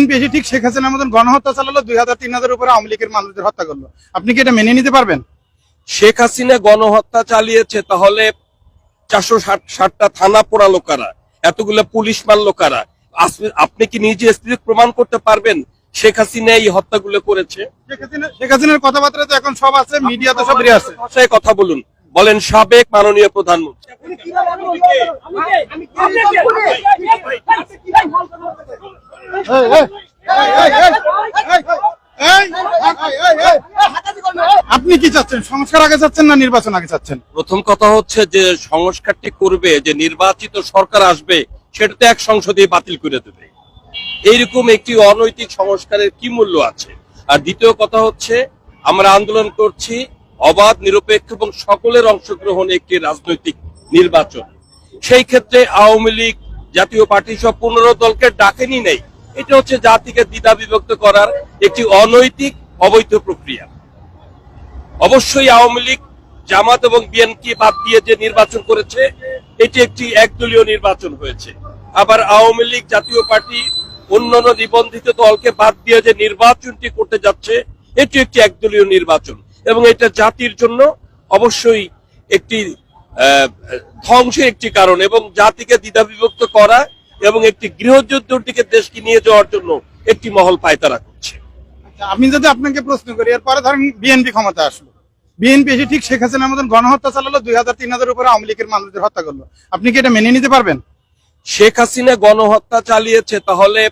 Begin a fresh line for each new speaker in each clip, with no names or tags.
BNP এসে ঠিক শেখ হাসিনার মতন গণহত্যা চালালো, 2000-3000 উপরে আওয়ামী লীগের মানুষদের হত্যা করলো। আপনি কি এটা মেনে নিতে পারবেন?
শেখ হাসিনা গণহত্যা চালিয়েছে, তাহলে 460টা থানা পোড়ালো কারা, এতগুলো পুলিশ মারলো কারা? আপনি কি নিজে প্রমাণ করতে পারবেন শেখ হাসিনা এই হত্যাগুলো করেছে?
শেখ হাসিনার কথাবার্তা তো এখন সব আছে, মিডিয়াতে সব বেরিয়ে আসছে।
ভাষায় কথা বলুন, বলেন সাবেক মাননীয় প্রধানমন্ত্রী।
আপনি কি চাচ্ছেন, সংস্কার আগে চাচ্ছেন না নির্বাচন আগে চাচ্ছেন?
প্রথম কথা হচ্ছে যে সংস্কারটি করবে, যে নির্বাচিত সরকার আসবে সেটা তো এক সংসদে বাতিল করে দেবে। এইরকম একটি অনৈতিক সংস্কারের কি মূল্য আছে? আর দ্বিতীয় কথা হচ্ছে আমরা আন্দোলন করছি অবাধ, নিরপেক্ষ এবং সকলের অংশগ্রহণে একটি রাজনৈতিক নির্বাচন। সেই ক্ষেত্রে আওয়ামী লীগ, জাতীয় পার্টি সব 15 দলকে ডাকেনি নেই। এটা হচ্ছে জাতিকে দ্বিধা বিভক্ত করার একটি অনৈতিক অবৈধ প্রক্রিয়া। অবশ্যই আওয়ামী লীগ, জামাত এবং বিএনপি বাদ দিয়ে যে নির্বাচন করেছে এটি একটি একদলীয় নির্বাচন হয়েছে। আবার আওয়ামী লীগ, জাতীয় পার্টি, অন্যান্য নিবন্ধিত দলকে বাদ দিয়ে যে নির্বাচনটি করতে যাচ্ছে এটি একটি একদলীয় নির্বাচন, এবং এটা জাতির জন্য অবশ্যই একটি ধ্বংসের একটি কারণ, এবং জাতিকে দ্বিধা বিভক্ত করা এবং একটি গৃহযুদ্ধের দিকে দেশকে নিয়ে যাওয়ার জন্য একটি মহল পায়তারা করছে।
আমি যদি আপনাকে প্রশ্ন করি, এরপরে ধরেন বিএনপি ক্ষমতা আসলো, বিএনপি এসে ঠিক শেখ হাসিনার মতন গণহত্যা চালালো, 2000-3000 উপরে আওয়ামী লীগের মানুষদের হত্যা করলো। আপনি কি এটা মেনে নিতে পারবেন?
শেখ হাসিনা গণহত্যা চালিয়েছে, তাহলে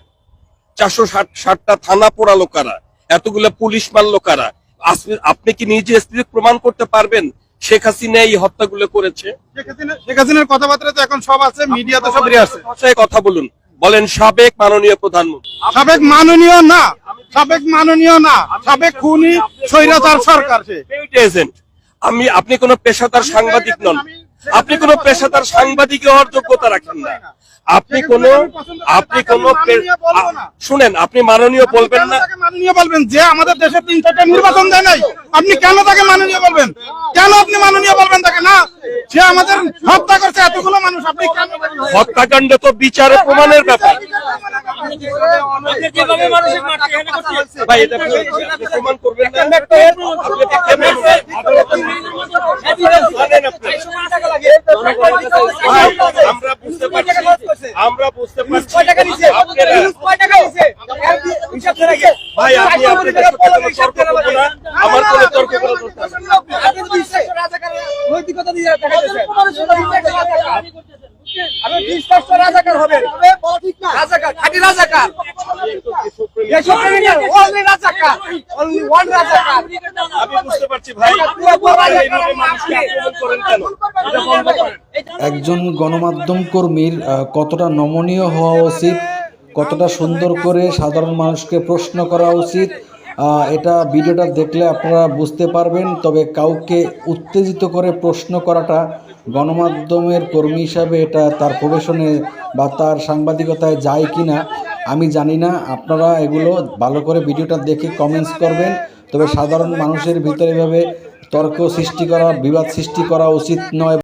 460টা থানা পোড়ালো কারা, এতগুলো পুলিশ মারলো কারা? আপনি কি নিজে প্রমাণ করতে পারবেন শেখ হাসিনা এই হত্যাগুলো করেছে?
শেখ হাসিনার কথাবার্তা তো এখন সব আছে, মিডিয়াতে সব বেরিয়ে আসছে।
ভাষায় কথা বলুন, বলেন সাবেক মাননীয় প্রধানমন্ত্রী।
সাবেক মাননীয় না, সাবেক মাননীয় না, সাবেক খুনি স্বৈরাচার সরকার সে
এজেন্ট। আপনি কোন পেশাদার সাংবাদিক নন, আপনি কোন পেশাদার সাংবাদিক হওয়ার যোগ্যতা রাখেন না। আপনি কোন শুনেন, আপনি মাননীয় বলবেন না।
মাননীয় বলবেন যে আমাদের দেশে 3-4টা নির্বাচন দেয় নাই, আপনি কেন তাকে মাননীয় বলবেন? কেন আপনি মাননীয় বলবেন তাকে? না, সে আমাদের হত্যা করছে এতগুলো মানুষ, আপনি কেন?
হত্যাকাণ্ড তো বিচারে প্রমাণের ব্যাপার। ভাই এটা প্রমাণ করবেন না। আমরা বুঝতে পারছি ভাই, আপনি আমার কোনো তর্ক করার দরকার
একজন গণমাধ্যম কর্মীর কতটা নমনীয় হওয়া উচিত, কতটা সুন্দর করে সাধারণ মানুষকে প্রশ্ন করা উচিত, এটা ভিডিওটা দেখলে আপনারা বুঝতে পারবেন। তবে কাউকে উত্তেজিত করে প্রশ্ন করাটা গণমাধ্যমের কর্মী হিসাবে এটা তার প্রফেশনে বা তার সাংবাদিকতায় যায় কি না আমি জানি না। আপনারা এগুলো ভালো করে ভিডিওটা দেখে কমেন্টস করবেন। তবে সাধারণ মানুষের ভিতরে এভাবে তর্ক সৃষ্টি করা, বিবাদ সৃষ্টি করা উচিত নয়।